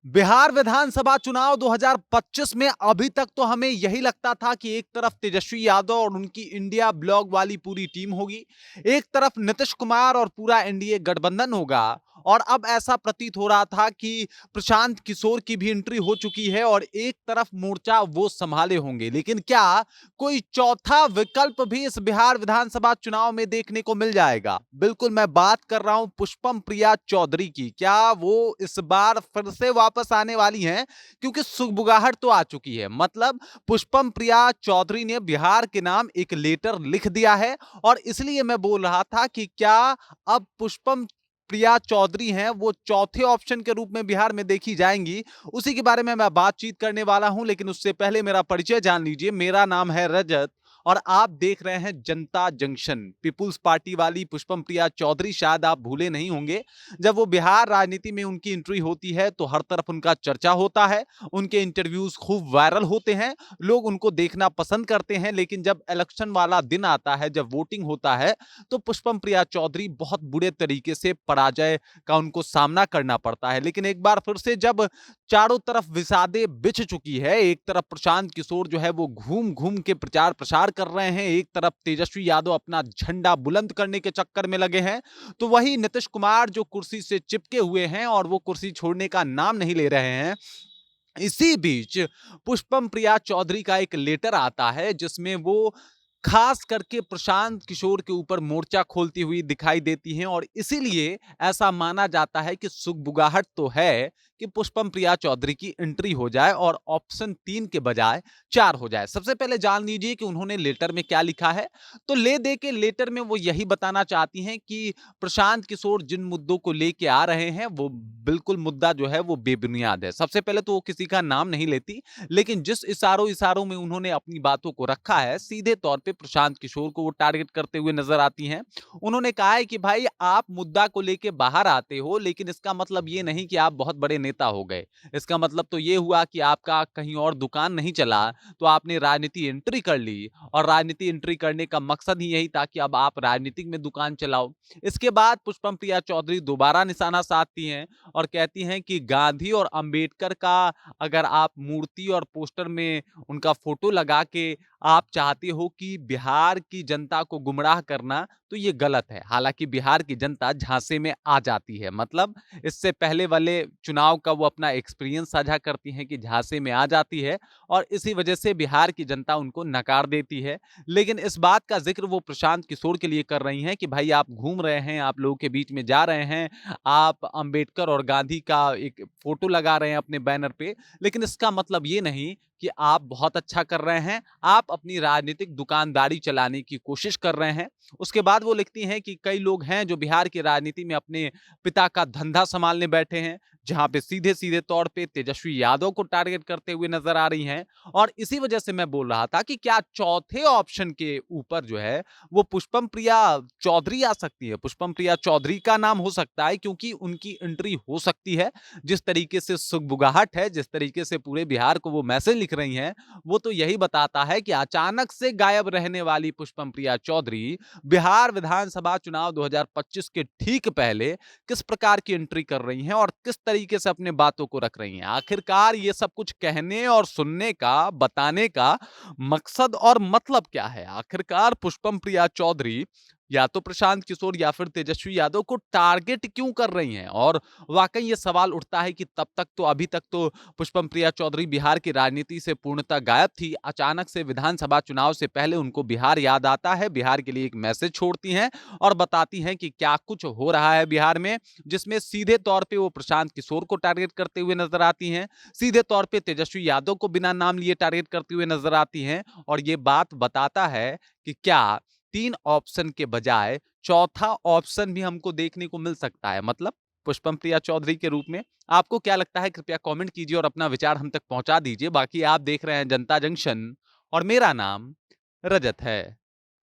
बिहार विधानसभा चुनाव 2025 में अभी तक तो हमें यही लगता था कि एक तरफ तेजस्वी यादव और उनकी इंडिया ब्लॉक वाली पूरी टीम होगी, एक तरफ नीतीश कुमार और पूरा एनडीए गठबंधन होगा। और अब ऐसा प्रतीत हो रहा था कि प्रशांत किशोर की भी एंट्री हो चुकी है और एक तरफ मोर्चा वो संभाले होंगे। लेकिन क्या कोई चौथा विकल्प भी इस बिहार विधानसभा चुनाव में देखने को मिल जाएगा? बिल्कुल, मैं बात कर रहा हूं पुष्पम प्रिया चौधरी की। क्या वो इस बार फिर से वापस आने वाली हैं? क्योंकि सुगबुगाहट तो आ चुकी है। मतलब पुष्पम प्रिया चौधरी ने बिहार के नाम एक लेटर लिख दिया है और इसलिए मैं बोल रहा था कि क्या अब पुष्पम प्रिया चौधरी हैं वो चौथे ऑप्शन के रूप में बिहार में देखी जाएंगी? उसी के बारे में मैं बातचीत करने वाला हूं, लेकिन उससे पहले मेरा परिचय जान लीजिए। मेरा नाम है रजत और आप देख रहे हैं जनता जंक्शन। पीपुल्स पार्टी वाली पुष्पम प्रिया चौधरी शायद आप भूले नहीं होंगे। जब वो बिहार राजनीति में उनकी एंट्री होती है तो हर तरफ उनका चर्चा होता है, उनके इंटरव्यूज खूब वायरल होते हैं, लोग उनको देखना पसंद करते हैं। लेकिन जब इलेक्शन वाला दिन आता है, जब वोटिंग होता है, तो पुष्पम प्रिया चौधरी बहुत बुरे तरीके से पराजय का उनको सामना करना पड़ता है। लेकिन एक बार फिर से जब चारों तरफ विषादे बिछ चुकी है, एक तरफ प्रशांत किशोर जो है वो घूम घूम के प्रचार प्रसार कर रहे हैं, एक तरफ तेजस्वी यादव अपना झंडा बुलंद करने के चक्कर में लगे हैं, तो वही नीतीश कुमार जो कुर्सी से चिपके हुए हैं और वो कुर्सी छोड़ने का नाम नहीं ले रहे हैं। इसी बीच पुष्पम प्रिया चौधरी का एक लेटर आता है जिसमें वो खास करके प्रशांत किशोर के ऊपर मोर्चा खोलती हुई दिखाई देती हैं और इसीलिए ऐसा माना जाता है कि सुगबुगाहट तो है कि पुष्पम प्रिया चौधरी की एंट्री हो जाए और ऑप्शन 3 के बजाय 4 हो जाए। सबसे पहले जान लीजिए कि उन्होंने लेटर में क्या लिखा है। तो ले दे के लेटर में वो यही बताना चाहती हैं कि प्रशांत किशोर जिन मुद्दों को लेके आ रहे हैं वो बिल्कुल मुद्दा जो है वो बेबुनियाद है। सबसे पहले तो वो किसी का नाम नहीं लेती, लेकिन जिस इशारों इशारों में उन्होंने अपनी बातों को रखा है, सीधे तौर पे प्रशांत किशोर को वो टारगेट करते हुए नजर आती हैं। उन्होंने कहा है कि भाई आप मुद्दा को लेके बाहर आते हो, लेकिन इसका मतलब ये नहीं कि आप बहुत बड़े नेता हो गए। इसका मतलब तो ये हुआ कि आपका कहीं और दुकान नहीं चला, तो आपने राजनीति एंट्री कर ली और राजनीति एंट्री करने का मकसद ही यही था कि अब आप राजनीतिक में दुकान चलाओ। इसके बाद पुष्पम प्रिया चौधरी दोबारा निशाना साधती हैं और कहती हैं कि गांधी और अंबेडकर का अगर आप मूर्ति और पोस्टर में उनका फोटो लगा के आप चाहते हो कि बिहार की जनता को गुमराह करना, तो ये गलत है। हालांकि बिहार की जनता झांसे में आ जाती है। मतलब इससे पहले वाले चुनाव का वो अपना एक्सपीरियंस साझा करती हैं कि झांसे में आ जाती है और इसी वजह से बिहार की जनता उनको नकार देती है। लेकिन इस बात का जिक्र वो प्रशांत किशोर के लिए कर रही हैं कि भाई आप घूम रहे हैं, आप लोगों के बीच में जा रहे हैं, आप अंबेडकर और गांधी का एक फोटो लगा रहे हैं अपने बैनर पे, लेकिन इसका मतलब ये नहीं कि आप बहुत अच्छा कर रहे हैं, आप अपनी राजनीतिक दुकानदारी चलाने की कोशिश कर रहे हैं। उसके बाद वो लिखती हैं कि कई लोग हैं जो बिहार की राजनीति में अपने पिता का धंधा संभालने बैठे हैं, जहां पे सीधे-सीधे तौर पे तेजस्वी यादव को टारगेट करते हुए नजर आ रही हैं। और इसी वजह से मैं बोल रहा था कि क्या चौथे ऑप्शन के ऊपर जो है वो पुष्पम प्रिया चौधरी आ सकती है। पुष्पम प्रिया चौधरी का नाम हो सकता है क्योंकि उनकी एंट्री हो सकती है। जिस तरीके से सुगबुगाहट है, जिस तरीके से पूरे बिहार को वो मैसेज लिख रही हैं, वो तो यही बताता है कि अचानक से गायब रहने वाली पुष्पम प्रिया चौधरी बिहार विधानसभा चुनाव 2025 के ठीक पहले किस प्रकार की एंट्री कर रही हैं और किस तरीके से अपने बातों को रख रही हैं। आखिरकार ये सब कुछ कहने और सुनने का, बताने का मकसद और मतलब क्या है? आखिरकार पुष्पम प्रिया चौधरी या तो प्रशांत किशोर या फिर तेजस्वी यादव को टारगेट क्यों कर रही हैं? और वाकई ये सवाल उठता है कि तब तक तो अभी तक तो पुष्पम प्रिया चौधरी बिहार की राजनीति से पूर्णतः गायब थी। अचानक से विधानसभा चुनाव से पहले उनको बिहार याद आता है, बिहार के लिए एक मैसेज छोड़ती हैं और बताती हैं कि क्या कुछ हो रहा है बिहार में, जिसमें सीधे तौर पे वो प्रशांत किशोर को टारगेट करते हुए नजर आती हैं, सीधे तौर पे तेजस्वी यादव को बिना नाम लिए टारगेट करते हुए नजर आती हैं। और ये बात बताता है कि क्या 3 ऑप्शन के बजाय चौथा ऑप्शन भी हमको देखने को मिल सकता है, मतलब पुष्पम प्रिया चौधरी के रूप में। आपको क्या लगता है? कृपया कमेंट कीजिए और अपना विचार हम तक पहुंचा दीजिए। बाकी आप देख रहे हैं जनता जंक्शन और मेरा नाम रजत है।